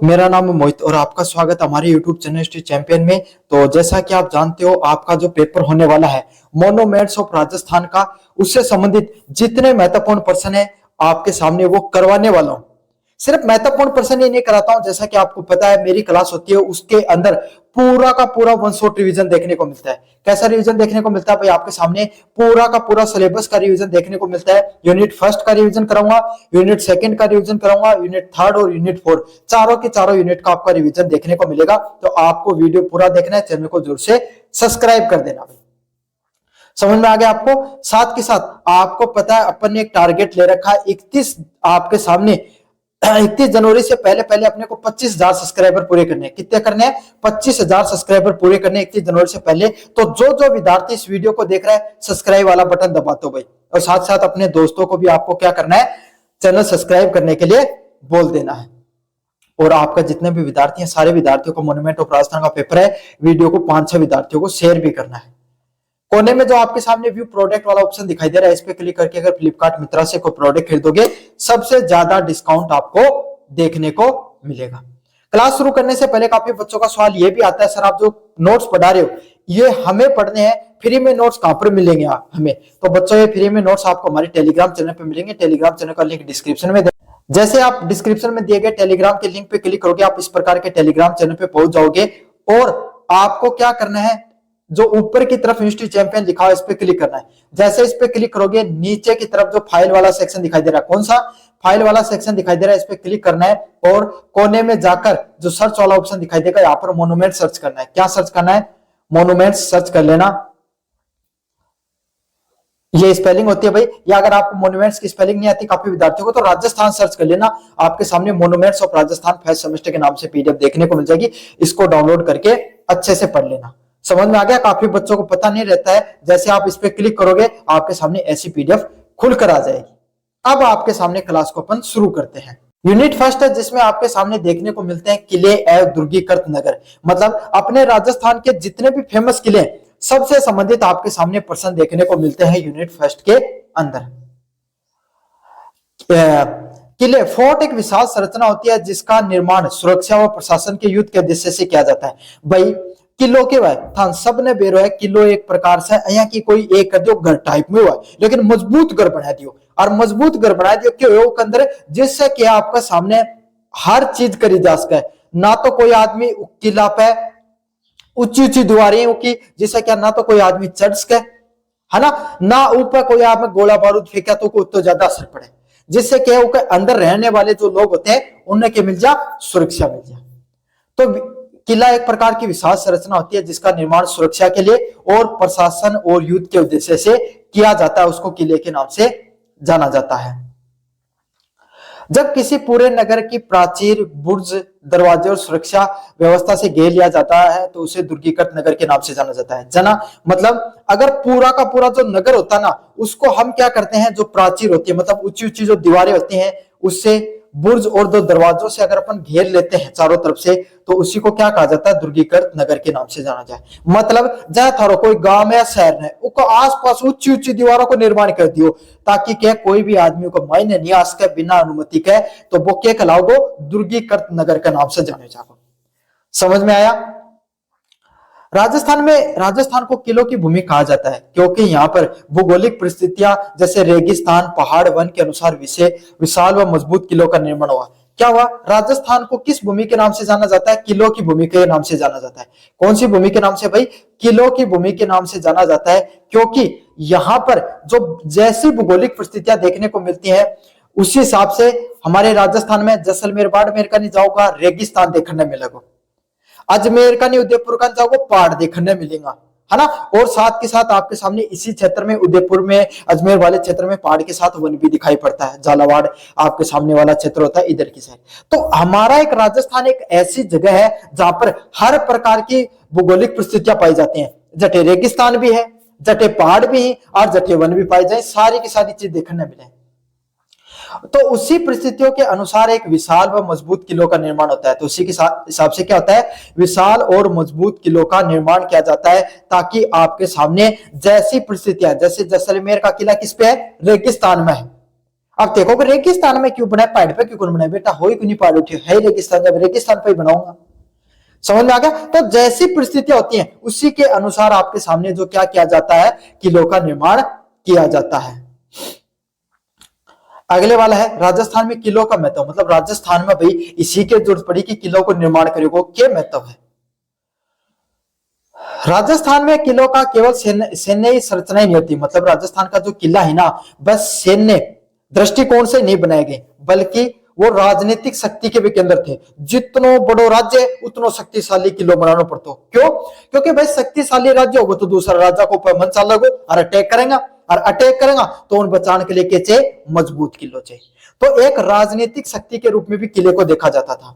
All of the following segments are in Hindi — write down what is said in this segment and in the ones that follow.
मेरा नाम है मोहित और आपका स्वागत हमारे YouTube चैनल हिस्ट्री चैंपियन में। तो जैसा कि आप जानते हो, आपका जो पेपर होने वाला है मोनूमेंट्स ऑफ राजस्थान का, उससे संबंधित जितने महत्वपूर्ण प्रश्न है आपके सामने वो करवाने वाला हूं। सिर्फ महत्वपूर्ण प्रश्न ही नहीं कराता हूं, जैसा कि आपको पता है मेरी क्लास होती है उसके अंदर पूरा का पूरा वन शॉट रिवीजन देखने को मिलता है। कैसा रिवीजन देखने को मिलता है भाई? आपके सामने पूरा का पूरा सिलेबस का रिवीजन देखने को मिलता है। यूनिट फर्स्ट का रिवीजन कराऊंगा, यूनिट सेकंड का रिवीजन कराऊंगा, यूनिट थर्ड और यूनिट फोर, चारों के चारों यूनिट का आपका रिवीजन देखने को मिलेगा। तो आपको वीडियो पूरा देखना है, चैनल को जरूर से सब्सक्राइब कर देना भाई। समझ में आ गया आपको? साथ के साथ आपको पता है अपन ने एक टारगेट ले रखा है 31 आपके सामने 31 जनवरी से पहले पहले अपने को 25,000 सब्सक्राइबर पूरे करने हैं। कितने करने हैं? 25,000 सब्सक्राइबर पूरे करने 31 जनवरी से पहले। तो जो जो विद्यार्थी इस वीडियो को देख रहा है, सब्सक्राइब वाला बटन दबा दो भाई। और साथ साथ अपने दोस्तों को भी आपको क्या करना है, चैनल सब्सक्राइब करने के लिए बोल देना है। और आपका जितने भी विद्यार्थी हैं, सारे विद्यार्थियों को मोन्यूमेंट ऑफ राजस्थान का पेपर है, वीडियो को 5-6 विद्यार्थियों को शेयर भी करना है। कोने में जो आपके सामने व्यू प्रोडक्ट वाला ऑप्शन दिखाई दे रहा है, इस पे क्लिक करके अगर फ्लिपकार्ट मित्रा से कोई प्रोडक्ट खरीदोगे, सबसे ज्यादा डिस्काउंट आपको देखने को मिलेगा। क्लास शुरू करने से पहले काफी बच्चों का सवाल ये भी आता है, सर आप जो नोट्स पढ़ा रहे हो ये हमें पढ़ने हैं, फ्री में नोट्स कहां पर मिलेंगे हमें? तो बच्चों ये फ्री में नोट्स आपको हमारे टेलीग्राम चैनल पे मिलेंगे। टेलीग्राम चैनल का लिंक डिस्क्रिप्शन में जैसे आप डिस्क्रिप्शन में दिए गए टेलीग्राम के लिंक पे क्लिक करोगे, आप इस प्रकार के टेलीग्राम चैनल पे पहुंच जाओगे। और आपको क्या करना है, जो ऊपर की तरफ हिस्ट्री चैंपियन लिखा है इस पे क्लिक करना है। जैसे इस पे क्लिक करोगे, नीचे की तरफ जो फाइल वाला सेक्शन दिखाई दे रहा है, कौन सा फाइल वाला सेक्शन दिखाई दे रहा है, इस पे क्लिक करना है। और कोने में जाकर जो सर्च वाला ऑप्शन दिखाई देगा, यहाँ पर मोन्यूमेंट सर्च करना है। क्या सर्च करना है? मोन्यूमेंट सर्च कर लेना। ये स्पेलिंग होती है भाई, या अगर आपको मोन्यूमेंट्स की स्पेलिंग नहीं आती काफी विद्यार्थियों को, तो राजस्थान सर्च कर लेना। आपके सामने monuments of Rajasthan first semester के नाम से पीडीएफ देखने को मिल जाएगी। इसको डाउनलोड करके अच्छे से पढ़ लेना। समझ में आ गया? काफी बच्चों को पता नहीं रहता है, जैसे आप इस पे क्लिक करोगे आपके सामने ऐसी पीडीएफ खुलकर आ जाएगी। अब आपके सामने क्लास को अपन शुरू करते हैं। यूनिट फर्स्ट है, जिसमें आपके सामने देखने को मिलते हैं किले एवं दुर्गीकृत नगर। मतलब अपने राजस्थान के जितने भी फेमस किले सबसे संबंधित आपके सामने प्रश्न देखने को मिलते हैं यूनिट फर्स्ट के अंदर। किले फोर्ट एक विशाल संरचना होती है जिसका निर्माण सुरक्षा व प्रशासन के युद्ध के उद्देश्य से किया जाता है। भाई किलो के भाई थान सब ने बेरो है, किलो एक प्रकार से यहाँ की कोई एक कर दियो घर टाइप में हुआ है, लेकिन मजबूत घर बना दियो। और मजबूत घर बना दियो क्यों के अंदर, जिससे कि आपका सामने हर चीज करी जा सके। ना तो कोई आदमी किला पे ऊंची ऊंची दीवारें की, जिससे क्या ना तो कोई आदमी चढ़ सके, है ना ऊपर कोई आप गोला बारूद फेंका तो कोई तो ज्यादा असर पड़े, जिससे क्या अंदर रहने वाले जो लोग होते हैं उन्हें क्या मिल जा, सुरक्षा मिल जाए। तो किला एक प्रकार की विशाल संरचना होती है जिसका निर्माण सुरक्षा के लिए और प्रशासन और युद्ध के उद्देश्य से किया जाता है, उसको किले के नाम से जाना जाता है। जब किसी पूरे नगर की प्राचीर, बुर्ज, दरवाजे और सुरक्षा व्यवस्था से घेर लिया जाता है तो उसे दुर्गीकृत नगर के नाम से जाना जाता है। जना मतलब अगर पूरा का पूरा जो नगर होता ना, उसको हम क्या करते हैं, जो प्राचीर होती है मतलब ऊंची ऊंची जो दीवारें होती हैं, उससे बुर्ज और दो दरवाजों से अगर अपन घेर लेते हैं चारों तरफ से, तो उसी को क्या कहा जाता है, दुर्गीकृत नगर के नाम से जाना जाए। मतलब जहां थारो कोई गांव में या शहर में उसको आसपास ऊंची ऊंची दीवारों को निर्माण कर दियो, ताकि क्या कोई भी आदमी को मायने नहीं आ सके बिना अनुमति के, तो वो क्या कहलाओगे, दुर्गीकृत नगर के नाम से जाने जाओ। समझ में आया? राजस्थान को किलों की भूमि कहा जाता है क्योंकि यहाँ पर भौगोलिक परिस्थितियां जैसे रेगिस्तान, पहाड़, वन के अनुसार विशाल व मजबूत किलों का निर्माण हुआ। क्या हुआ? राजस्थान को किस भूमि के नाम से जाना जाता है? किलों की भूमि के नाम से जाना जाता है। कौन सी भूमि के नाम से भाई? किलों की भूमि के नाम से जाना जाता है, क्योंकि यहाँ पर जो जैसी भौगोलिक परिस्थितियां देखने को मिलती है उसी हिसाब से हमारे राजस्थान में जैसलमेर, बाड़मेर का नहीं जाओगा रेगिस्तान देखने मिलेगा, अजमेर का नहीं उदयपुर का जाओगे पहाड़ देखने मिलेगा, है ना। और साथ के साथ आपके सामने इसी क्षेत्र में उदयपुर में, अजमेर वाले क्षेत्र में पहाड़ के साथ वन भी दिखाई पड़ता है। झालावाड़ आपके सामने वाला क्षेत्र होता है इधर की साइड। तो हमारा एक राजस्थान एक ऐसी जगह है जहां पर हर प्रकार की भौगोलिक परिस्थितियां पाई जाती हैं। जटे रेगिस्तान भी है, जटे पहाड़ भी है और जटे वन भी पाए जाए, सारी की सारी चीज देखने मिले। तो उसी परिस्थितियों के अनुसार एक विशाल व मजबूत किलों का निर्माण होता है। तो उसी के हिसाब से क्या होता है, विशाल और मजबूत किलों का निर्माण किया जाता है, ताकि आपके सामने जैसी परिस्थितियां, जैसे जैसलमेर का किला किस पे है, रेगिस्तान में है, अब देखो कि रेगिस्तान में क्यों बनाए, पहाड़ पे क्यों कौन बनाए बेटा, हो ही क्यों नहीं पहाड़ उठे है रेगिस्तान, जब रेगिस्तान पे ही बनाऊंगा। समझ में आ गया। तो जैसी परिस्थितियां होती हैं उसी के अनुसार आपके सामने जो क्या किया जाता है, किलों का निर्माण किया जाता है। अगले वाला है राजस्थान में किलों का महत्व, मतलब राजस्थान में भाई इसी की जरूरत पड़ी कि किलों को निर्माण करेगा, क्या महत्व है। राजस्थान में किलों का केवल सैन्य संरचना ही नहीं होती, मतलब राजस्थान का जो किला है ना बस सैन्य दृष्टिकोण से नहीं बनाए गए, बल्कि वो राजनीतिक शक्ति के भी केंद्र थे। जितनो बड़ो राज्य उतनो शक्तिशाली किलो बनाना पड़ता। क्यों? क्योंकि भाई शक्तिशाली राज्य होगा तो दूसरा राजा को मन चालोगे और अटैक करेगा, और अटैक करेगा तो उन बचाने के लिए क्या चाहिए, मजबूत किलो चाहिए। तो एक राजनीतिक शक्ति के रूप में भी किले को देखा जाता था।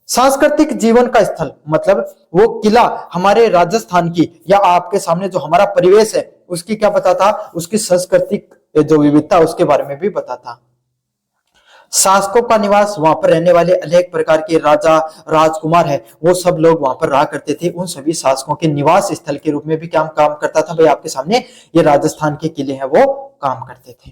सांस्कृतिक जीवन का स्थल, मतलब वो किला हमारे राजस्थान की या आपके सामने जो हमारा परिवेश है उसकी क्या बताता, उसकी सांस्कृतिक जो विविधता उसके बारे में भी बताता। शासकों का निवास, वहां पर रहने वाले अनेक प्रकार के राजा राजकुमार है वो सब लोग वहां पर रहा करते थे। उन सभी शासकों के निवास स्थल के रूप में भी क्या काम करता था भाई, आपके सामने ये राजस्थान के किले हैं वो काम करते थे।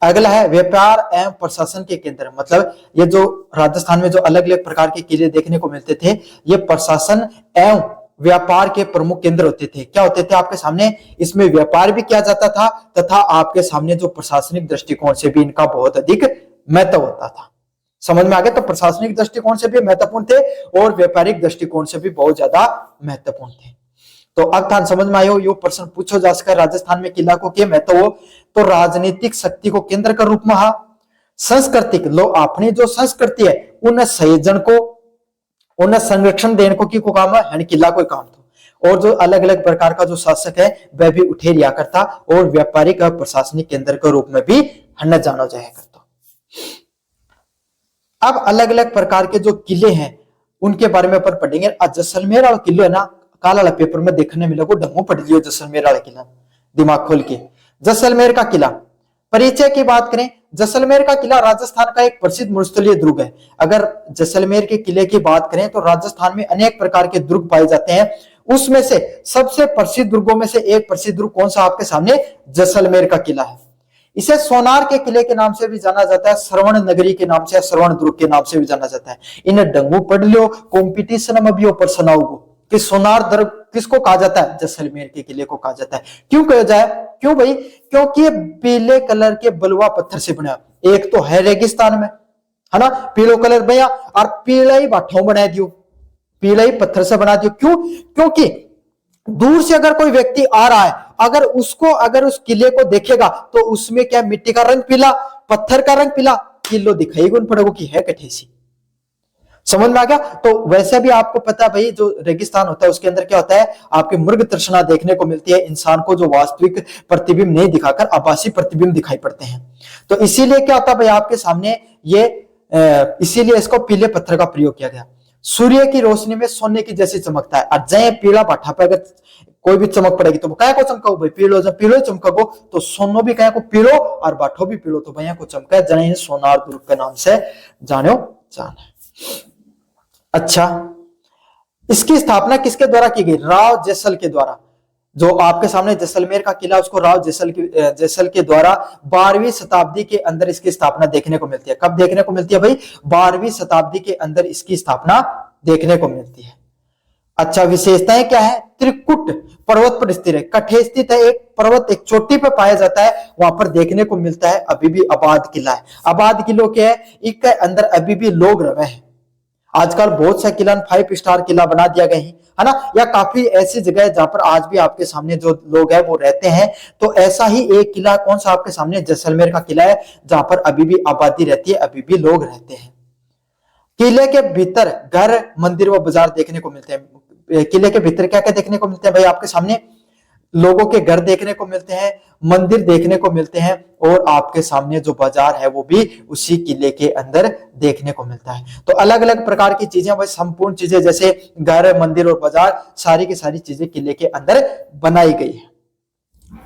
अगला है व्यापार एवं प्रशासन के केंद्र, मतलब ये जो राजस्थान में जो अलग अलग प्रकार के किले देखने को मिलते थे ये प्रशासन एवं व्यापार के प्रमुख केंद्र होते थे। क्या होते थे आपके सामने, इसमें व्यापार भी किया जाता था तथा आपके सामने जो प्रशासनिक दृष्टिकोण से भी इनका बहुत अधिक महत्व होता था। समझ में आ गया। तो प्रशासनिक दृष्टिकोण से भी महत्वपूर्ण थे और व्यापारिक दृष्टिकोण से भी बहुत ज्यादा महत्वपूर्ण थे। तो अब था समझ में आयो, यो प्रश्न पूछो जा सका राजस्थान में किला को क्या महत्व हो, तो राजनीतिक शक्ति को केंद्र का रूप में हा, सांस्कृतिक लो अपनी जो संस्कृति है उन संयोजन को उन्हें संरक्षण देने को की को काम है, किला कोई काम था। और जो अलग अलग प्रकार का जो शासक है वह भी उठे रिया करता और व्यापारिक और प्रशासनिक केंद्र के रूप में भी हन जाना जाया करता। अब अलग अलग प्रकार के जो किले हैं उनके बारे में अपन पढ़ेंगे। आज जैसलमेर वाला किला है ना, काला वाला पेपर में देखने मिलेगा, ढंगो पढ़ लियो जैसलमेर वाला किला, दिमाग खोल के। जैसलमेर का किला, परिचय की बात करें, जैसलमेर का किला राजस्थान का एक प्रसिद्ध मरुस्थलीय दुर्ग है। अगर जैसलमेर के किले की बात करें तो राजस्थान में अनेक प्रकार के दुर्ग पाए जाते हैं, उसमें से सबसे प्रसिद्ध दुर्गों में से एक प्रसिद्ध दुर्ग कौन सा आपके सामने, जैसलमेर का किला है। इसे सोनार के किले के नाम से भी जाना जाता है, श्रवण नगरी के नाम से, श्रवण दुर्ग के नाम से भी जाना जाता है। इन्हें डंगू पढ़ लियो, कॉम्पिटिशन में भी ऊपर सुनाओगे कि सोनार दुर्ग किसको कहा जाता है, जैसलमेर के किले को कहा जाता है। क्यों कहा जाए, क्यों भाई, क्योंकि ये पीले कलर के बलुआ पत्थर से बना, एक तो है रेगिस्तान में है ना, पीलो कलर भैया, और पीला ही बाठों बना दियो, पीला ही पत्थर से बना दियो। क्यों? क्योंकि दूर से अगर कोई व्यक्ति आ रहा है, अगर उस किले को देखेगा तो उसमें क्या मिट्टी का रंग पीला, पत्थर का रंग पीला, किलो दिखाई गुण पड़ेगा कि है कठेसी। समझ में आ गया। तो वैसे भी आपको पता है भाई जो रेगिस्तान होता है उसके अंदर क्या होता है, आपके मृग तृष्णा देखने को मिलती है, इंसान को जो वास्तविक प्रतिबिंब नहीं दिखाकर आभासी प्रतिबिंब दिखाई पड़ते हैं। तो इसीलिए क्या होता है भाई आपके सामने ये, इसीलिए इसको पीले पत्थर का प्रयोग किया गया। सूर्य की रोशनी में सोने की जैसी चमकता है, और जय पीला बाठा पे अगर कोई भी चमक पड़ेगी तो क्या को चमका भाई, पीलो, जब पीलो चमको तो सोनो भी क्या को पीलो और बाठो भी पीलो, तो भैया को चमका जय सोनार दुर्ग के नाम से जानो जाना। अच्छा, इसकी स्थापना किसके द्वारा की गई, राव जैसल के द्वारा। जो आपके सामने जैसलमेर का किला उसको राव जैसल के द्वारा 12वीं शताब्दी के अंदर इसकी स्थापना देखने को मिलती है। कब देखने को मिलती है भाई, 12वीं शताब्दी के अंदर इसकी स्थापना देखने को मिलती है। अच्छा, विशेषताएं क्या है, त्रिकुट पर्वत पर स्थित है, कठे स्थित है, एक पर्वत एक चोटी पर पाया जाता है, वहां पर देखने को मिलता है। अभी भी आबाद किला है, आबाद किलो क्या है, इसके अंदर अभी भी लोग रहे हैं। आजकल बहुत सा किला 5 स्टार किला बना दिया गया है ना, या काफी ऐसी जगह है जहां पर आज भी आपके सामने जो लोग हैं वो रहते हैं। तो ऐसा ही एक किला कौन सा आपके सामने, जैसलमेर का किला है, जहां पर अभी भी आबादी रहती है, अभी भी लोग रहते हैं। किले के भीतर घर, मंदिर व बाजार देखने को मिलते हैं। किले के भीतर क्या क्या देखने को मिलते हैं भाई आपके सामने, लोगों के घर देखने को मिलते हैं, मंदिर देखने को मिलते हैं, और आपके सामने जो बाजार है वो भी उसी किले के अंदर देखने को मिलता है। तो अलग अलग प्रकार की चीजें, भाई संपूर्ण चीजें जैसे घर, मंदिर और बाजार, सारी की सारी चीजें किले के अंदर बनाई गई है।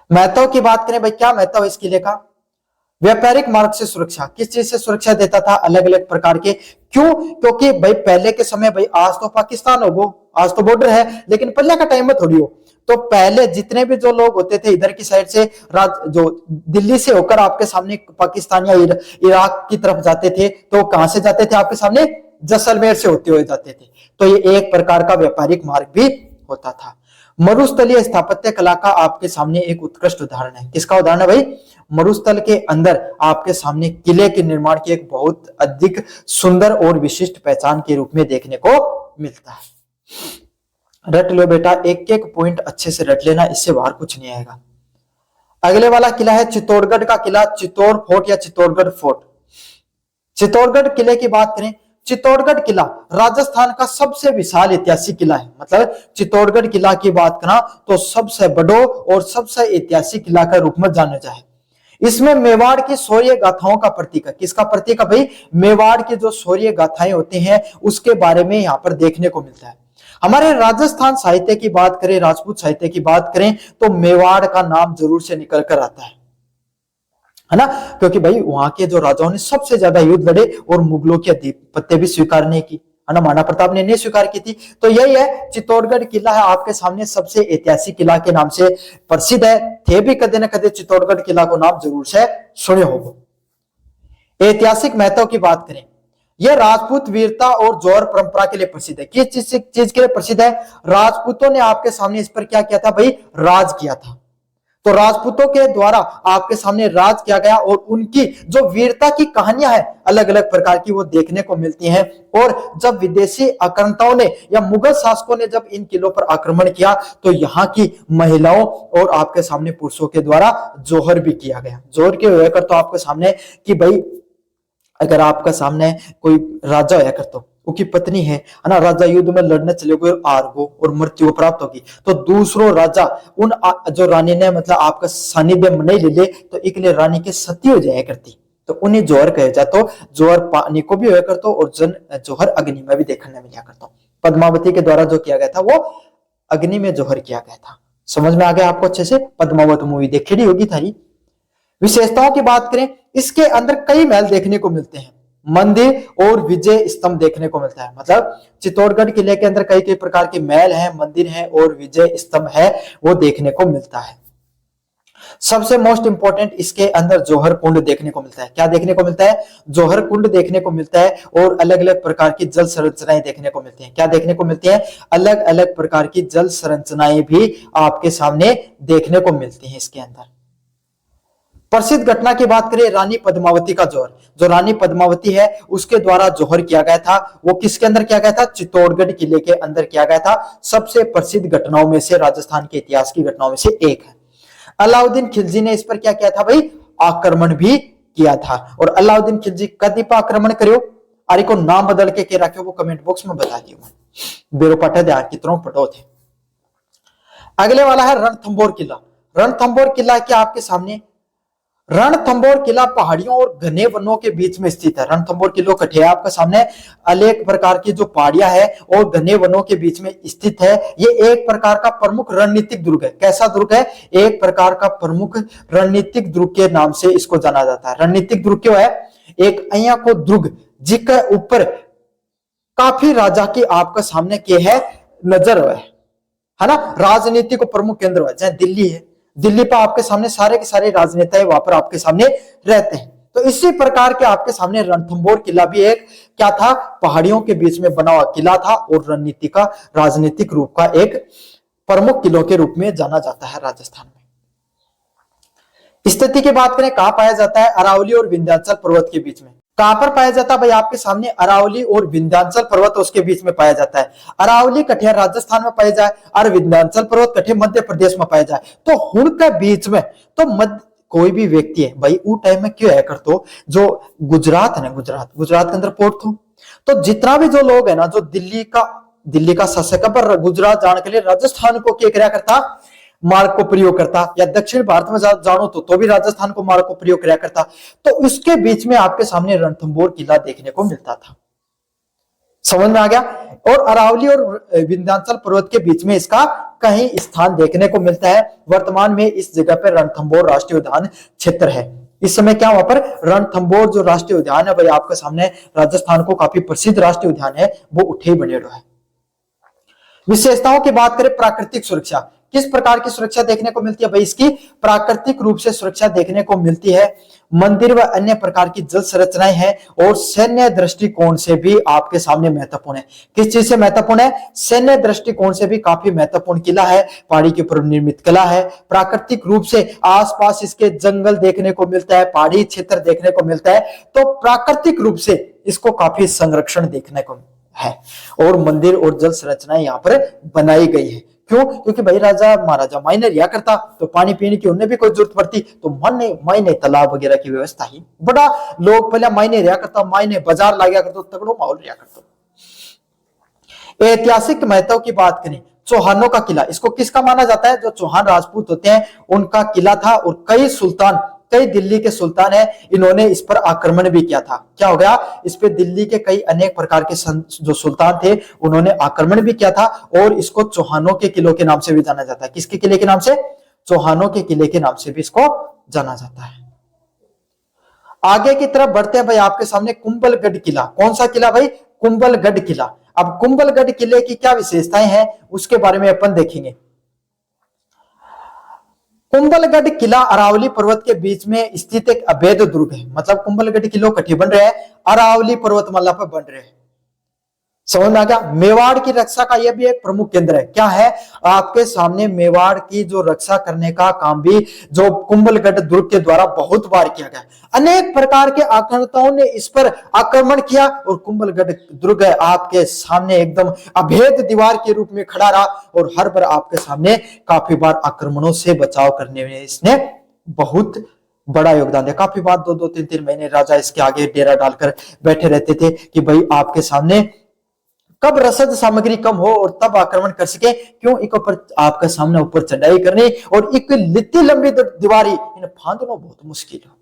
महत्व की बात करें भाई, क्या महत्व है इस किले का, व्यापारिक मार्ग से सुरक्षा, किस चीज से सुरक्षा देता था, अलग अलग प्रकार के। क्यों? क्योंकि भाई पहले के समय, भाई आज तो पाकिस्तान होगो, आज तो बॉर्डर है, लेकिन पहले का टाइम में थोड़ी हो, तो पहले जितने भी जो लोग होते थे इधर की साइड से जो दिल्ली से होकर आपके सामने पाकिस्तान या इराक की तरफ जाते थे, तो कहां से जाते थे आपके सामने, जैसलमेर से होते हुए जाते थे। तो ये एक प्रकार का व्यापारिक मार्ग भी होता था। मरुस्थलीय स्थापत्य कला का आपके सामने एक उत्कृष्ट उदाहरण है। किसका उदाहरण है भाई? मरुस्थल के अंदर आपके सामने किले के निर्माण की एक बहुत अधिक सुंदर और विशिष्ट पहचान के रूप में देखने को मिलता है। रट लो बेटा, एक एक पॉइंट अच्छे से रट लेना, इससे बाहर कुछ नहीं आएगा। अगले वाला किला है चित्तौड़गढ़ का किला, चित्तौड़ फोर्ट या चित्तौड़गढ़ फोर्ट। चित्तौड़गढ़ किले की बात करें, चित्तौड़गढ़ किला राजस्थान का सबसे विशाल ऐतिहासिक किला है। मतलब चित्तौड़गढ़ किला की बात करा तो सबसे बड़ो और सबसे ऐतिहासिक किला का रूप में जाना जाए। इसमें मेवाड़ की शौर्य गाथाओं का प्रतीक है। किसका प्रतीक है भाई? मेवाड़ के जो शौर्य गाथाएं होते हैं उसके बारे में यहाँ पर देखने को मिलता है। हमारे राजस्थान साहित्य की बात करें, राजपूत साहित्य की बात करें, तो मेवाड़ का नाम जरूर से निकल कर आता है ना, क्योंकि भाई वहां के जो राजाओं ने सबसे ज्यादा युद्ध लड़े और मुगलों की आधिपत्य भी स्वीकार नहीं की, है ना, महाराणा प्रताप ने नहीं स्वीकार की थी। तो यही है चित्तौड़गढ़ किला है आपके सामने सबसे ऐतिहासिक किला के नाम से प्रसिद्ध है। थे भी कदे न कदे चित्तौड़गढ़ किला को नाम जरूर से सुने होगा। ऐतिहासिक महत्व की बात करें, यह राजपूत वीरता और जौहर परंपरा के लिए प्रसिद्ध है। किस चीज के लिए प्रसिद्ध है? राजपूतों ने आपके सामने इस पर क्या किया था भाई? राज किया था। तो राजपूतों के द्वारा आपके सामने राज किया गया और उनकी जो वीरता की कहानियां हैं अलग अलग प्रकार की वो देखने को मिलती हैं। और जब विदेशी आक्रांताओं ने या मुगल शासकों ने जब इन किलों पर आक्रमण किया तो यहाँ की महिलाओं और आपके सामने पुरुषों के द्वारा जौहर भी किया गया। जौहर के होकर तो आपके सामने कि भाई अगर आपका सामने कोई राजा होया कर तो उसकी पत्नी है ना, राजा युद्ध में लड़ने चले गए और हार गो और मृत्यु प्राप्त होगी, तो दूसरो राजा उन जो रानी ने मतलब आपका सानिध्य नहीं ले ले तो एक लिए रानी के सती हो जाया करती, तो उन्हें जौहर कहे जातो। जौहर पानी को भी होया करतो और जौहर अग्नि में भी देखने मिला करतो। पद्मावती के द्वारा जो किया गया था वो अग्नि में जौहर किया गया था। समझ में आ गया आपको अच्छे से? पद्मावत मूवी देखी होगी थारी। विशेषताओं की बात करें, इसके अंदर कई महल देखने को मिलते हैं, मंदिर और विजय स्तंभ देखने को मिलता है। मतलब चित्तौड़गढ़ किले के अंदर कई कई प्रकार के महल हैं, मंदिर हैं और विजय स्तंभ है वो देखने को मिलता है। सबसे मोस्ट इंपोर्टेंट इसके अंदर जौहर कुंड देखने को मिलता है। क्या देखने को मिलता है? जौहर कुंड देखने को मिलता है और अलग अलग प्रकार की जल संरचनाएं देखने को मिलती हैं। क्या देखने को मिलती है? अलग अलग प्रकार की जल संरचनाएं भी आपके सामने देखने को मिलती हैं इसके अंदर। प्रसिद्ध घटना की बात करें, रानी पद्मावती का जौहर, जो रानी पद्मावती है उसके द्वारा जौहर किया गया था, वो किसके अंदर किया गया था? चित्तौड़गढ़ किले के अंदर किया गया था। सबसे प्रसिद्ध घटनाओं में से, राजस्थान के इतिहास की घटनाओं में से एक है। अलाउद्दीन खिलजी ने इस पर क्या किया था भाई? आक्रमण भी किया था। और अलाउद्दीन खिलजी कदी पर आक्रमण करो, अरे को नाम बदल के रखे वो कमेंट बॉक्स में बता दियो। बेरो पटा ध्यान कितनों पटो थे। अगले वाला है रणथंभौर किला। रणथंभौर किला क्या आपके सामने? रणथंभौर किला पहाड़ियों और घने वनों के बीच में स्थित है। रणथंभौर किला कठे आपके सामने अनेक प्रकार की जो पहाड़ियां है और घने वनों के बीच में स्थित है। ये एक प्रकार का प्रमुख रणनीतिक दुर्ग है। कैसा दुर्ग है? एक प्रकार का प्रमुख रणनीतिक दुर्ग के नाम से इसको जाना जाता है। रणनीतिक दुर्ग क्यों है? एक अया को दुर्ग जिसके ऊपर काफी राजा की आपका सामने के है नजर है ना, राजनीति को प्रमुख केंद्र है। चाहे दिल्ली है, दिल्ली पर आपके सामने सारे के सारे राजनेता वहां पर आपके सामने रहते हैं। तो इसी प्रकार के आपके सामने रणथंभौर किला भी एक क्या था? पहाड़ियों के बीच में बना हुआ किला था और रणनीति का राजनीतिक रूप का एक प्रमुख किलों के रूप में जाना जाता है राजस्थान में। स्थिति की बात करें, कहां पाया जाता है? अरावली और विंध्याचल पर्वत के बीच में। कहां पर पाया जाता है भाई? आपके सामने अरावली और विंध्याचल पर्वत उसके बीच में पाया जाता है। अरावली कठिया राजस्थान में पाया जाए और विंध्याचल पर्वत कठिया मध्य प्रदेश में पाया जाए। तो हुण के बीच में तो मध्य कोई भी व्यक्ति है भाई वो टाइम में क्यों है कर तो जो गुजरात है ना, गुजरात के अंदर पोर्ट थो, तो जितना भी जो लोग है ना, जो दिल्ली का शासक पर गुजरात जाने के लिए राजस्थान को क्या कराया करता? मार्ग को प्रयोग करता, या दक्षिण भारत में जानो तो भी राजस्थान को मार्ग को प्रयोग किया करता। तो उसके बीच में आपके सामने रणथंभौर किला देखने को मिलता था। समझ में आ गया? और अरावली और विंध्याचल पर्वत के बीच में इसका कहीं स्थान देखने को मिलता है। वर्तमान में इस जगह पर रणथंभौर राष्ट्रीय उद्यान क्षेत्र है। इस समय क्या वहां पर रणथंभौर जो राष्ट्रीय उद्यान है भाई आपके सामने राजस्थान को काफी प्रसिद्ध राष्ट्रीय उद्यान है, वो उठे बने है। विशेषताओं की बात करें, प्राकृतिक सुरक्षा। किस प्रकार की सुरक्षा देखने को मिलती है भाई? इसकी प्राकृतिक रूप से सुरक्षा देखने को मिलती है। मंदिर व अन्य प्रकार की जल संरचनाएं हैं और सैन्य दृष्टिकोण से भी आपके सामने महत्वपूर्ण है। किस चीज से महत्वपूर्ण है? सैन्य दृष्टिकोण से भी काफी महत्वपूर्ण किला है। पहाड़ी के ऊपर निर्मित किला है। प्राकृतिक रूप से आसपास इसके जंगल देखने को मिलता है, पहाड़ी क्षेत्र देखने को मिलता है, तो प्राकृतिक रूप से इसको काफी संरक्षण देखने को है। और मंदिर और जल संरचनाएं यहाँ पर बनाई गई है। क्यों? क्योंकि भाई राजा महाराजा मायने रिया करता तो पानी पीने की उन्हें भी कोई जरूरत पड़ती, तो मायने तालाब वगैरह की व्यवस्था ही बड़ा लोग पहले मायने रिया करता, मायने बाजार ला गया करता, तगड़ो माहौल रिया करता। ऐतिहासिक महत्व की बात करें, चौहानों का किला, इसको किसका माना जाता है? जो चौहान राजपूत होते हैं उनका किला था और कई दिल्ली के सुल्तान है, इन्होंने इस पर आक्रमण भी किया था। क्या हो गया? इस पे दिल्ली के कई अनेक प्रकार के जो सुल्तान थे उन्होंने आक्रमण भी किया था और इसको चौहानों के किलों के नाम से भी जाना जाता है। किसके किले के नाम से? चौहानों के किले के नाम से भी इसको जाना जाता है। आगे की तरफ बढ़ते हैं भाई, आपके सामने कुंभलगढ़ किला। कौन सा किला भाई? कुंभलगढ़ किला। अब कुंभलगढ़ किले की क्या विशेषताएं हैं उसके बारे में अपन देखेंगे। कुंभलगढ़ किला अरावली पर्वत के बीच में स्थित एक अवैध दुर्ग है। मतलब कुंभलगढ़ किलो कठी बन रहे हैं, अरावली पर्वतमाला पर बन रहे हैं। समझ में आ गया? मेवाड़ की रक्षा का यह भी एक प्रमुख केंद्र है। क्या है? आपके सामने मेवाड़ की जो रक्षा करने का काम भी जो कुंभलगढ़ दुर्ग के द्वारा बहुत बार किया गया। अनेक प्रकार के आक्रमणकारियों ने इस पर आक्रमण किया और कुंभलगढ़ दुर्ग आपके सामने एकदम अभेद दीवार के रूप में खड़ा रहा और हर बार आपके सामने काफी बार आक्रमणों से बचाव करने में इसने बहुत बड़ा योगदान दिया। काफी बार 2-3 महीने राजा इसके आगे डेरा डालकर बैठे रहते थे कि भाई आपके सामने कब रसद सामग्री कम हो और तब आक्रमण कर सके। क्यों? एक ऊपर आपके सामने ऊपर चढ़ाई करनी और एक लित्ती लंबी दीवारी इन फांदना बहुत मुश्किल हो।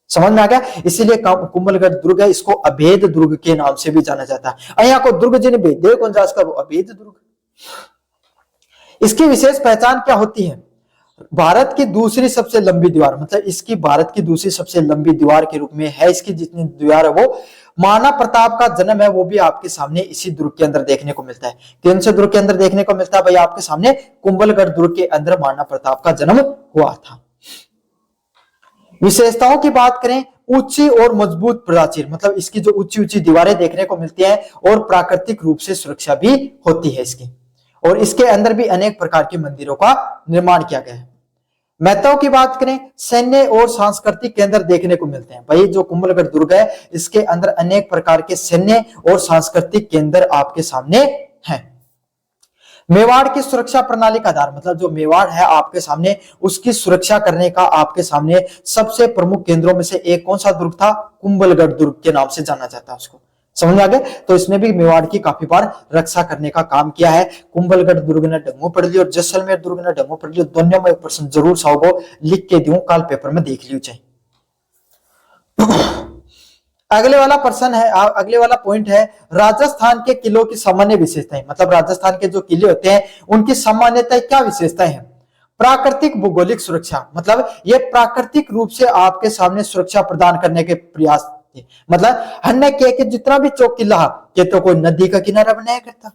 समझ में आ गया? इसीलिए कुंभलगढ़ दुर्ग है, इसको अभेद दुर्ग के नाम से भी जाना जाता है। अहिया को दुर्ग जिन भेदे कौन जा वो अभेद दुर्ग। इसकी विशेष पहचान क्या होती है? भारत की दूसरी सबसे लंबी दीवार, मतलब इसकी भारत की दूसरी सबसे लंबी दीवार के रूप में है। इसकी जितनी दीवार है वो महाराणा प्रताप का जन्म है वो भी आपके सामने इसी दुर्ग के अंदर देखने को मिलता है। कौन से दुर्ग के अंदर देखने को मिलता है भाई? आपके सामने कुंभलगढ़ दुर्ग के अंदर महाराणा प्रताप का जन्म हुआ था। विशेषताओं की बात करें, ऊंची और मजबूत प्राचीर, मतलब इसकी जो ऊंची ऊंची दीवारें देखने को मिलती है और प्राकृतिक रूप से सुरक्षा भी होती है इसकी, और इसके अंदर भी अनेक प्रकार के मंदिरों का निर्माण किया गया है। महत्व की बात करें, सैन्य और सांस्कृतिक केंद्र देखने को मिलते हैं। भाई जो कुंभलगढ़ दुर्ग है इसके अंदर अनेक प्रकार के सैन्य और सांस्कृतिक केंद्र आपके सामने हैं। मेवाड़ की सुरक्षा प्रणाली का आधार, मतलब जो मेवाड़ है आपके सामने उसकी सुरक्षा करने का आपके सामने सबसे प्रमुख केंद्रों में से एक कौन सा दुर्ग था? कुंभलगढ़ दुर्ग के नाम से जाना जाता है उसको। समझ में आ गया? तो इसने भी मेवाड़ की काफी बार रक्षा करने का काम किया है। कुंभलगढ़ दुर्ग ने डंगो पढ़ लियो और जैसलमेर दुर्ग ने डंगो पढ़ लियो, दोनों में एक प्रश्न जरूर साहब लिख के दूं, काल पेपर में देख लियो चाहिए। अगले वाला प्रश्न है, अगले वाला पॉइंट है राजस्थान के किलों की सामान्य विशेषताएं। मतलब राजस्थान के जो किले होते हैं उनकी सामान्यताएं क्या विशेषताएं हैं? प्राकृतिक भौगोलिक सुरक्षा, मतलब ये प्राकृतिक रूप से आपके सामने सुरक्षा प्रदान करने के प्रयास, मतलब हमने के जितना भी चौक किला के तो कोई नदी का किनारा बनाया करता,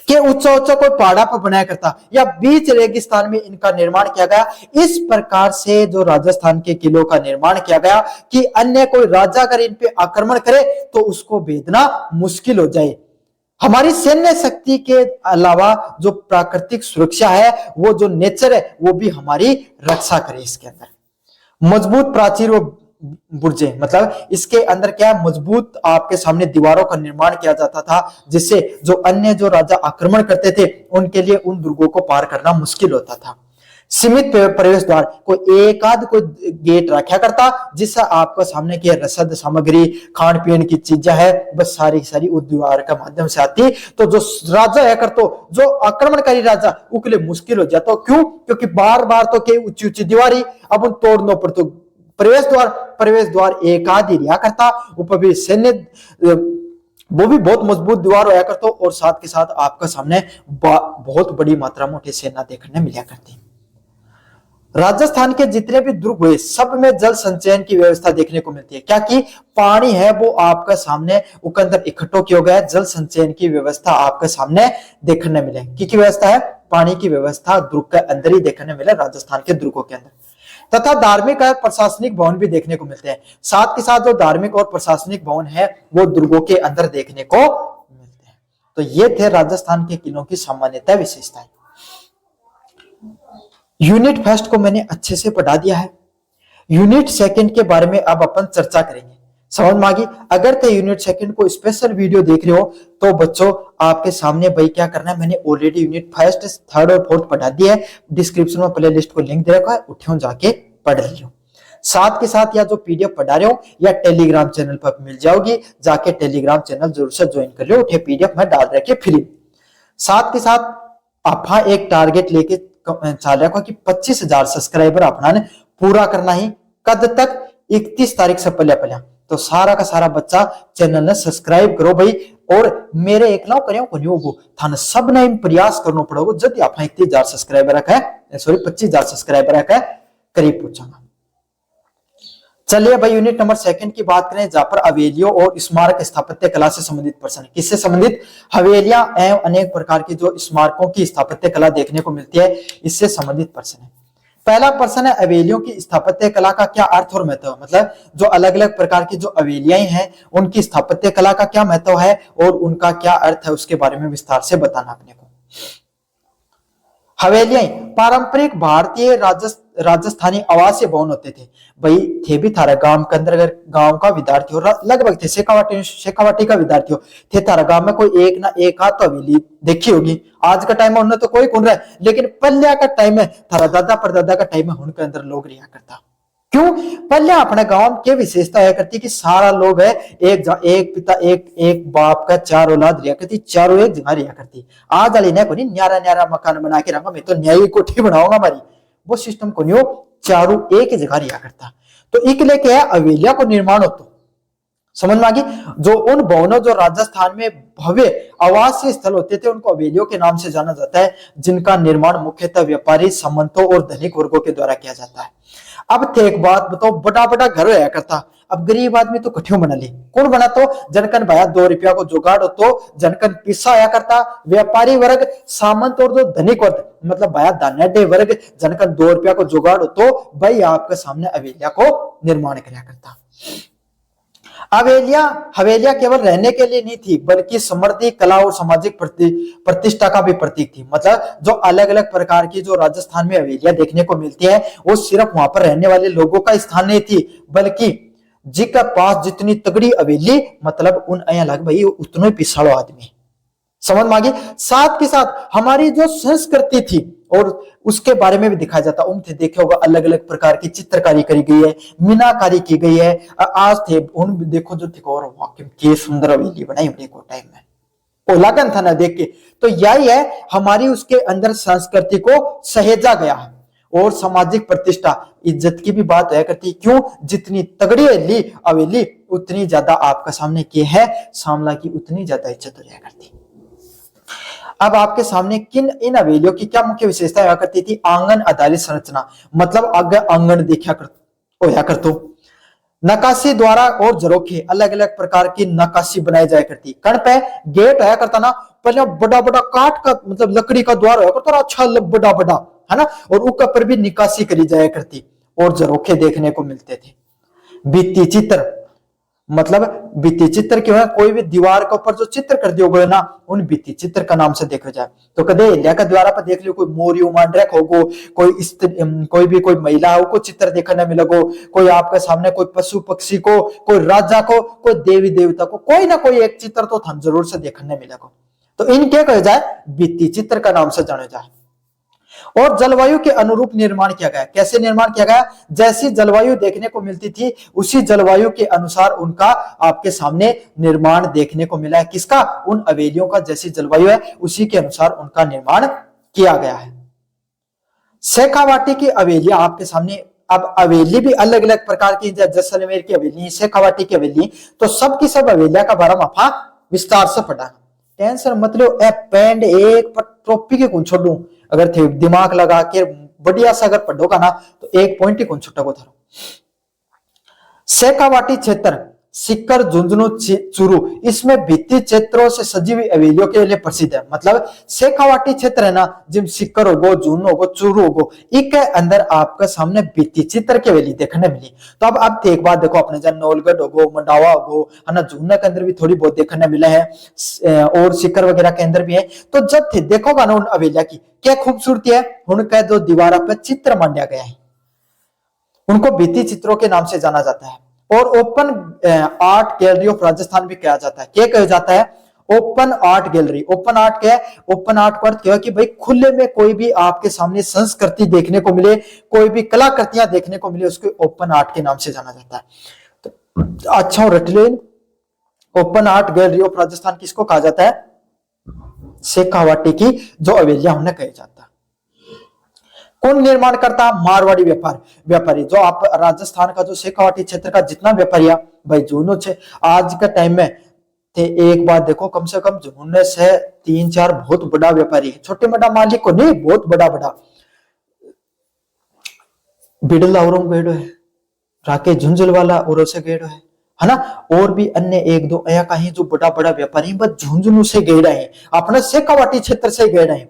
के ऊंचा ऊंचा कोई पहाड़ा पर बनाया करता, या बीच रेगिस्तान में इनका निर्माण किया गया। इस प्रकार से जो राजस्थान के किलों का निर्माण किया गया कि अन्य कोई राजा अगर इन पे आक्रमण करे तो उसको भेदना मुश्किल हो जाए। हमारी सैन्य शक्ति के अलावा जो प्राकृतिक सुरक्षा है, वो जो नेचर है, वो भी हमारी रक्षा करे। इसके अंदर मजबूत प्राचीर व बुर्जे, मतलब इसके अंदर क्या है, मजबूत आपके सामने दीवारों का निर्माण किया जाता था, जिससे जो अन्य जो राजा आक्रमण करते थे उनके लिए उन दुर्गों को पार करना मुश्किल होता था। सीमित प्रवेश द्वार, कोई एक आध कोई गेट रखा करता जिससे आपको सामने की रसद सामग्री खान पीन की चीजें है बस सारी सारी उस द्वार के माध्यम से आती, तो जो राजा है करतो, जो आक्रमणकारी राजा उसके लिए मुश्किल हो जाता। क्यों? क्योंकि बार बार तो के ऊंची ऊंची दीवारी अब उन तोड़ने पर तो प्रवेश द्वार एक आध ही रिया करता, ऊपर भी सैन्य वो भी बहुत मजबूत दीवार होया करता, और साथ के साथ आपका सामने बहुत बड़ी मात्रा में सेना देखने मिला करती। राजस्थान के जितने भी दुर्ग हुए सब में जल संचयन की व्यवस्था देखने को मिलती है। क्या कि पानी है वो आपका सामने उसके अंदर इकट्ठो किया गया है, जल संचयन की व्यवस्था आपके सामने देखने मिले। की व्यवस्था है? पानी की व्यवस्था दुर्ग के अंदर ही देखने मिले, राजस्थान के दुर्गों के अंदर। तथा धार्मिक और प्रशासनिक भवन भी देखने को मिलते हैं। साथ के साथ जो धार्मिक और प्रशासनिक भवन है वो दुर्गों के अंदर देखने को मिलते हैं। तो ये थे राजस्थान के किलों की सामान्यतः विशेषताएं। यूनिट फर्स्ट को मैंने अच्छे से पढ़ा दिया है। यूनिट सेकंड के बारे में अब अपन चर्चा करेंगे। समझ में आ गई? अगर तो यूनिट सेकंड को स्पेशल वीडियो देख रहे हो तो बच्चों आपके सामने भाई क्या करना है, मैंने ऑलरेडी यूनिट फर्स्ट, थर्ड और फोर्थ पढ़ा दिया है। डिस्क्रिप्शन में प्ले लिस्ट को लिंक दे रखा है, उठो जाके पढ़ लियो। साथ के साथ या जो पीडीएफ पढ़ा रहे हो या टेलीग्राम चैनल पर मिल जाओगी, जाके टेलीग्राम चैनल जरूर से ज्वाइन कर लो, उठे पीडीएफ में डाल रखे फ्री। साथ के साथ आप एक टारगेट लेके चल रहा कि 25,000 सब्सक्राइबर अपना ने पूरा करना ही कद तक 31 तारीख से पहले पहले। तो सारा का सारा बच्चा चैनल ने सब्सक्राइब करो भाई। और मेरे एकलाव करियो को नहीं होगो, थाने सब ने प्रयास करना पड़ेगा जब आप 31,000 सब्सक्राइबर रखा है, सॉरी 25,000 सब्सक्राइबर रखा है करीब पहुंचाना। चलिए भाई यूनिट नंबर सेकंड की बात करें, जहां पर हवेलियों और स्मारक स्थापत्य कला से संबंधित प्रश्न। किससे संबंधित? हवेलियां एवं अनेक प्रकार की जो स्मारकों की स्थापत्य कला देखने को मिलती है, इससे संबंधित प्रश्न है। पहला प्रश्न है हवेलियों की स्थापत्य कला का क्या अर्थ और महत्व? मतलब जो अलग अलग प्रकार की जो हवेलियां हैं उनकी स्थापत्य कला का क्या महत्व है और उनका क्या अर्थ है, उसके बारे में विस्तार से बताना अपने को। हवेलियां पारंपरिक भारतीय राजस्थानी आवासीय भवन होते थे। भाई थे भी थारा गांव के अंदर, अगर गांव का विद्यार्थी हो लगभग थे शेखावाटी का विद्यार्थी हो थे, थारा गांव में कोई एक ना एक हाथ तो हवेली देखी होगी। आज का टाइम में उन्हें तो कोई कौन रहा है, लेकिन पहले का टाइम में थारा दादा परदादा का टाइम में उनके अंदर लोग रिया करता। क्यों? पहले अपने गांव के विशेषता है करती कि सारा लोग है एक पिता एक बाप का 4 औलाद रिया करती, चारों एक जगह रिया करती। आज वाली ने कोई न्यारा न्यारा मकान बना के रखा, मैं तो न्यायी कोठी बनाऊंगा हमारी, वो सिस्टम को नहीं हो, चारों एक जगह रिया करता। तो एक लेके है हवेलिया को निर्माण होता। समझ में आ गई? जो उन भवनों जो राजस्थान में भव्य आवासीय स्थल होते थे उनको हवेलियों के नाम से जाना जाता है, जिनका निर्माण मुख्यतः व्यापारी, सामंतों और धनिक वर्गों के द्वारा किया जाता है। अब थे एक बात बताओ, बड़ा बड़ा घर होया करता, अब गरीब आदमी तो कठियो बना ले, कौन बना? तो जनकन भाया 2 रुपया को जुगाड़ हो तो जनकन पिस्सा आया करता। व्यापारी वर्ग, सामंत और जो धनिक वर्ग मतलब भाया दानेडे वर्ग, जनकन 2 रुपया को जुगाड़ हो तो भाई आपके सामने हवेलिया को निर्माण कराया करता। हवेलियां केवल रहने के लिए नहीं थी बल्कि समृद्धि, कला और सामाजिक प्रतिष्ठा का भी प्रतीक थी। मतलब जो अलग अलग प्रकार की जो राजस्थान में हवेलियां देखने को मिलती है वो सिर्फ वहां पर रहने वाले लोगों का स्थान नहीं थी, बल्कि जिसका पास जितनी तगड़ी हवेली मतलब उन लग भाई उतना ही पिछाड़ो आदमी। समझ में आ गई? साथ के साथ हमारी जो संस्कृति थी और उसके बारे में भी दिखाया जाता। उनसे देखे होगा अलग अलग प्रकार की चित्रकारी करी गई है, मीनाकारी की गई है। आज थे उन देखो जो थे और वाकई के सुंदर हवेली बनाई देखो टाइम में ओ लगन था ना देख के। तो यही है हमारी उसके अंदर संस्कृति को सहेजा गया है और सामाजिक प्रतिष्ठा इज्जत की भी बात है करती। क्यों? जितनी तगड़ी हवेली उतनी ज्यादा आपका सामने के है सामला की उतनी ज्यादा इज्जत हो जाया करती। अब आपके सामने इन हवेलियों की क्या मुख्य विशेषता हुआ करती थी? आंगन आधारित संरचना, मतलब आगे आंगन देखा होया करतो। नकाशी द्वारा और झरोखे अलग अलग प्रकार की नकाशी बनाई जाया करती। कण पे गेट होया करता ना, पहले बड़ा बड़ा काठ का मतलब लकड़ी का द्वार होया करता, अच्छा बड़ा बड़ा है ना, और ऊपर पर भी निकासी करी जाया करती और झरोखे देखने को मिलते थे। भित्ति चित्र मतलब भित्ति चित्र क्यों है? कोई भी दीवार के ऊपर जो चित्र कर दियो गए ना उन भित्ति चित्र का नाम से देखा जाए तो कदे इंडिया का द्वारा पर देख लियो कोई मोरी उमांड्रक होगो, कोई भी कोई महिला हो को चित्र देखने मिलेगो, कोई आपके सामने कोई पशु पक्षी को, कोई राजा को, कोई देवी देवता को, कोई ना कोई एक चित्र तो थान जरूर से देखने मिलेगा। तो इनके कहे जाए भित्ति चित्र का नाम से जाने जाए। और जलवायु के अनुरूप निर्माण किया गया। कैसे निर्माण किया गया? जैसी जलवायु देखने को मिलती थी उसी जलवायु के अनुसार उनका आपके सामने निर्माण देखने को मिला है। किसका? उन हवेलियों का जैसी जलवायु है उसी के अनुसार उनका निर्माण किया गया है। शेखावाटी की हवेलियां आपके सामने, अब हवेली भी अलग अलग प्रकार की, जैसलमेर की हवेली, शेखावाटी की हवेली, तो सबकी सब हवेलियां का बारे में आपा विस्तार से पढ़ा। टेंशन मतलब पेंड एक पर टॉपिक के कौन छोड़ू, अगर थे दिमाग लगा के बढ़िया से अगर पढ़ोगा ना तो एक पॉइंट ही कौन छुट्टा को थारो। शेखावाटी क्षेत्र सिक्कर झुंझुनू चूरू इसमें भित्ति चित्रों से सजी हुई हवेलियों के लिए प्रसिद्ध है। मतलब शेखावाटी क्षेत्र है ना, जिम सिक्कर होगो, झुंझुनू होगो, चूरू होगो, इसके अंदर आपके सामने भित्ति चित्र की हवेली देखने मिली। तो अब एक बात देखो, अपने जन नौलगढ़ होगो, मंडावा होगो, है ना, झुंझुनू के अंदर भी थोड़ी बहुत देखने मिला है और सिक्कर वगैरह के अंदर भी है। तो जब थे देखोगा ना उन हवेलिया की क्या खूबसूरती है, उनका जो दीवारों पर चित्र मांडा गया है, उनको भित्ति चित्रों के नाम से जाना जाता है। और open art gallery of Rajasthan भी कहा जाता है। क्या कहा जाता है? Open art gallery. Open art क्या है? ओपन आर्ट का अर्थ क्या है कि भाई खुले में कोई भी आपके सामने संस्कृति देखने को मिले, कोई भी कलाकृतियां देखने को मिले, उसको ओपन आर्ट के नाम से जाना जाता है। तो अच्छा रट ले, open art gallery of Rajasthan किसको कहा जाता है? शेखावाटी की जो हवेलियां उन्हें कहा जाता है। कौन निर्माण करता? मारवाड़ी व्यापारी। जो आप राजस्थान का जो शेखावाटी क्षेत्र का जितना व्यापारी भाई झुंझुनू से आज के टाइम में थे, एक बात देखो, कम से कम झुंझुनू से 3-4 बहुत बड़ा व्यापारी है, छोटे मोटा मालिक को नहीं, बहुत बड़ा बिड़ला और गेड़ो है, राकेश झुंझुनवाला और से गेड़ो है ना, और भी अन्य 1-2 ऐसा कहीं जो बड़ा व्यापारी बस झुंझुनू से गेड़ा है, अपने शेखावाटी क्षेत्र से गेड़ा है।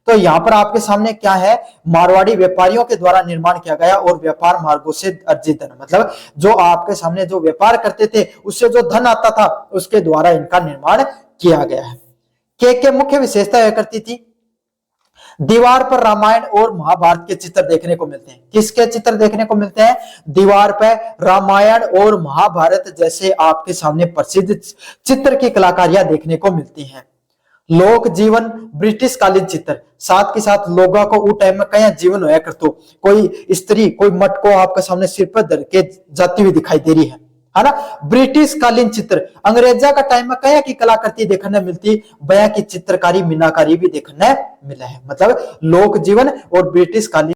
तो यहाँ पर आपके सामने क्या है? मारवाड़ी व्यापारियों के द्वारा निर्माण किया गया और व्यापार मार्गों से अर्जित धन, मतलब जो आपके सामने जो व्यापार करते थे उससे जो धन आता था उसके द्वारा इनका निर्माण किया गया है। क्या मुख्य विशेषता यह करती थी? दीवार पर रामायण और महाभारत के चित्र देखने को मिलते हैं। किसके चित्र देखने को मिलते हैं? दीवार पर रामायण और महाभारत जैसे आपके सामने प्रसिद्ध चित्र की कलाकारियां देखने को मिलती हैं। लोक जीवन ब्रिटिश कालीन चित्र, साथ के साथ लोगों को उस टाइम में कया जीवन होया करतो, कोई स्त्री कोई मट को आपके सामने सिर पर धर के जाती हुई दिखाई दे रही है ना। ब्रिटिश कालीन चित्र, अंग्रेजा का टाइम में कया की कलाकृति देखने मिलती, बया की चित्रकारी मीनाकारी भी देखने मिला है। मतलब लोक जीवन और ब्रिटिश कालीन